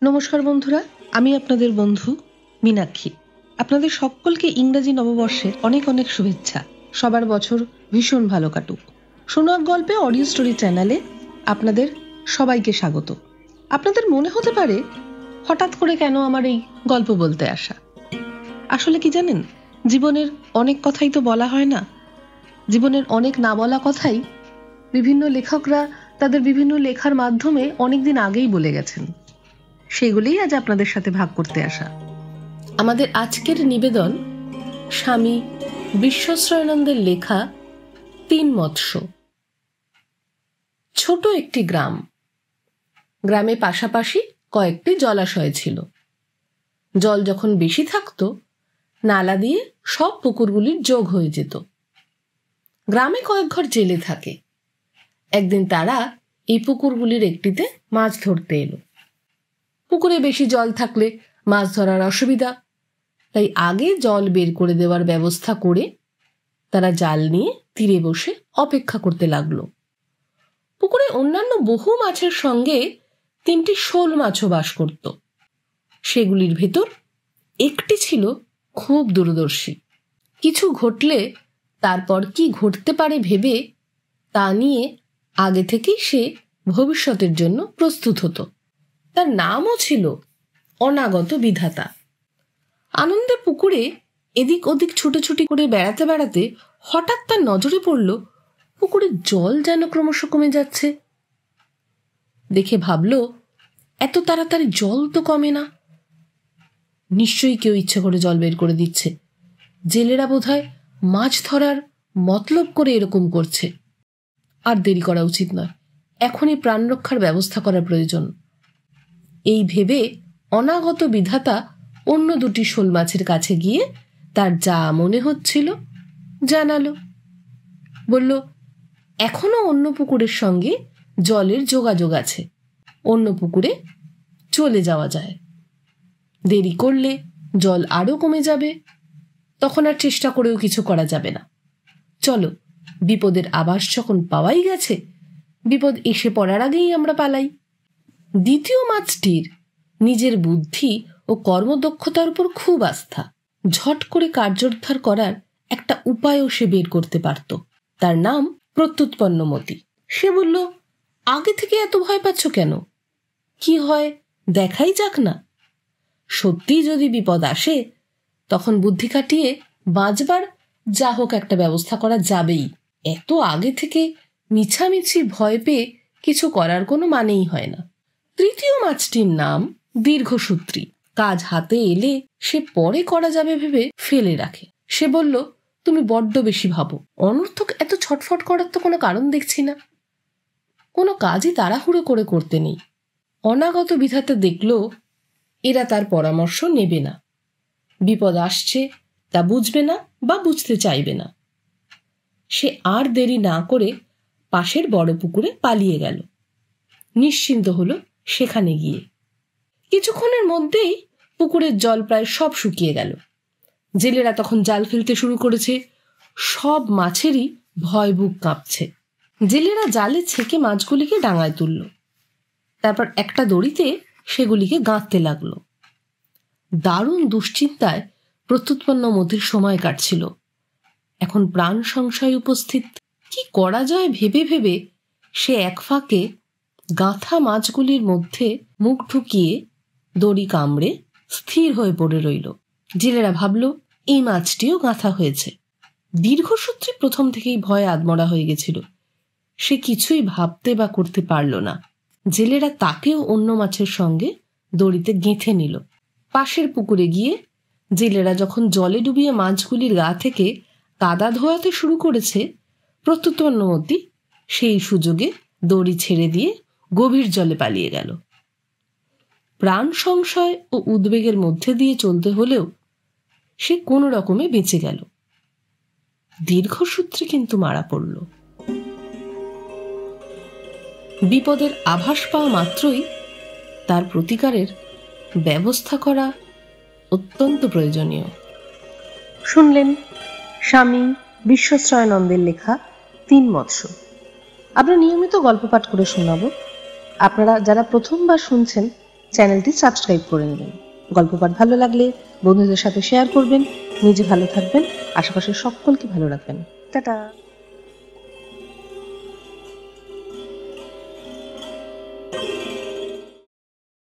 নমস্কার বন্ধুরা, আমি আপনাদের বন্ধু মীনাক্ষী। আপনাদের সকলকে ইংরেজি নববর্ষের অনেক অনেক শুভেচ্ছা। সবার বছর ভীষণ ভালো কাটুক। সোনার গল্পে অডিও স্টোরি চ্যানেলে আপনাদের সবাইকে স্বাগত। আপনাদের মনে হতে পারে হঠাৎ করে কেন আমার এই গল্প বলতে আসা। আসলে কি জানেন, জীবনের অনেক কথাই তো বলা হয় না। জীবনের অনেক না বলা কথাই বিভিন্ন লেখকরা তাদের বিভিন্ন লেখার মাধ্যমে অনেকদিন আগেই বলে গেছেন। সেগুলিই আজ আপনাদের সাথে ভাগ করতে আসা। আমাদের আজকের নিবেদন স্বামী বিশ্বশ্রয়ানন্দের লেখা ৩ মৎস্য। ছোট একটি গ্রাম। গ্রামে পাশাপাশি কয়েকটি জলাশয় ছিল। জল যখন বেশি থাকতো, নালা দিয়ে সব পুকুরগুলির যোগ হয়ে যেত। গ্রামে কয়েক ঘর জেলে থাকে। একদিন তারা এই পুকুরগুলির একটিতে মাছ ধরতে এলো। পুকুরে বেশি জল থাকলে মাছ ধরার অসুবিধা, তাই আগে জল বের করে দেওয়ার ব্যবস্থা করে তারা জাল নিয়ে তীরে বসে অপেক্ষা করতে লাগলো। পুকুরে অন্যান্য বহু মাছের সঙ্গে ৩টি শোল মাছও বাস করত। সেগুলির ভেতর একটি ছিল খুব দূরদর্শী। কিছু ঘটলে তারপর কি ঘটতে পারে ভেবে তা নিয়ে আগে থেকেই সে ভবিষ্যতের জন্য প্রস্তুত হতো। তার নামও ছিল অনাগত বিধাতা। আনন্দে পুকুরে এদিক ওদিক ছুটোছুটি করে বেড়াতে বেড়াতে হঠাৎ তার নজরে পড়ল পুকুরের জল যেন ক্রমশ কমে যাচ্ছে। দেখে ভাবল, এত তাড়াতাড়ি জল তো কমে না। নিশ্চয়ই কেউ ইচ্ছে করে জল বের করে দিচ্ছে। জেলেরা বোধহয় মাছ ধরার মতলব করে এরকম করছে। আর দেরি করা উচিত নয়, এখনই প্রাণ রক্ষার ব্যবস্থা করা প্রয়োজন। এই ভেবে অনাগত বিধাতা অন্য 2টি শোল মাছের কাছে গিয়ে তার যা মনে হচ্ছিল জানালো। বলল, এখনো অন্য পুকুরের সঙ্গে জলের যোগাযোগ আছে, অন্য পুকুরে চলে যাওয়া যায়। দেরি করলে জল আরো কমে যাবে, তখন আর চেষ্টা করেও কিছু করা যাবে না। চলো, বিপদের আভাস যখন পাওয়াই গেছে, বিপদ এসে পড়ার আগেই আমরা পালাই। দ্বিতীয় মাছটির নিজের বুদ্ধি ও কর্মদক্ষতার উপর খুব আস্থা। ঝট করে কার্যোদ্ধার করার একটা উপায়ও সে বের করতে পারত। তার নাম প্রত্যুৎপন্নমতি। সে বলল, আগে থেকে এত ভয় পাচ্ছ কেন? কি হয় দেখাই যাক না। সত্যিই যদি বিপদ আসে, তখন বুদ্ধি খাটিয়ে বাঁচবার যা হোক একটা ব্যবস্থা করা যাবেই। এত আগে থেকে মিছামিছি ভয় পেয়ে কিছু করার কোনো মানেই হয় না। তৃতীয় মাছটির নাম দীর্ঘসূত্রী। কাজ হাতে এলে সে পরে করা যাবে ভেবে ফেলে রাখে। সে বলল, তুমি বড্ড বেশি ভাবো। অনর্থক এত ছটফট করার তো কোনো কারণ দেখছি না। কোনো কাজই তাড়াহুড়ো করে করতে নেই। অনাগত বিধাতা দেখল এরা তার পরামর্শ নেবে না। বিপদ আসছে তা বুঝবে না বা বুঝতে চাইবে না। সে আর দেরি না করে পাশের বড় পুকুরে পালিয়ে গেল। নিশ্চিন্ত হলো সেখানে গিয়ে। কিছুক্ষণের মধ্যেই পুকুরের জল প্রায় সব শুকিয়ে গেল। জেলেরা তখন জাল ফেলতে শুরু করেছে। সব মাছেরই ভয় বুক কাঁপছে। জেলেরা জালে ছেঁকে মাছগুলিকে ডাঙায় তুলল। তারপর একটা দড়িতে সেগুলিকে গাঁথতে লাগলো। দারুণ দুশ্চিন্তায় প্রত্যুৎপন্নমতির সময় কাটছিল। এখন প্রাণ সংশয় উপস্থিত। কি করা যায় ভেবে ভেবে সে এক ফাঁকে গাঁথা মাছগুলির মধ্যে মুখ ঢুকিয়ে দড়ি কামড়ে স্থির হয়ে পড়ে রইল। জেলেরা ভাবল এই মাছটিও গাঁথা হয়েছে। দীর্ঘসূত্রে প্রথম থেকেই ভয়ে আদমরা হয়ে গেছিল। সে কিছুই ভাবতে বা করতে পারল না। জেলেরা তাকেও অন্য মাছের সঙ্গে দড়িতে গেঁথে নিল। পাশের পুকুরে গিয়ে জেলেরা যখন জলে ডুবিয়ে মাছগুলির গা থেকে কাদা ধোয়াতে শুরু করেছে, প্রত্যুৎপন্নমতি সেই সুযোগে দড়ি ছেড়ে দিয়ে গভীর জলে পালিয়ে গেল। প্রাণ সংশয় ও উদ্বেগের মধ্যে দিয়ে চলতে হলেও সে কোনো রকমে বেঁচে গেল। দীর্ঘসূত্রে কিন্তু মারা পড়ল। বিপদের আভাস পাওয়া মাত্রই তার প্রতিকারের ব্যবস্থা করা অত্যন্ত প্রয়োজনীয়। শুনলেন স্বামী বিশ্বশ্রয়ানন্দের লেখা ৩ মৎস্য। আমরা নিয়মিত গল্প পাঠ করে শোনাবো। আপনারা যারা প্রথমবার শুনছেন, চ্যানেলটি সাবস্ক্রাইব করে নেবেন। গল্প পাঠ ভালো লাগলে বন্ধুদের সাথে শেয়ার করবেন। নিজে ভালো থাকবেন, আশেপাশের সকলকে ভালো রাখবেন। টাটা।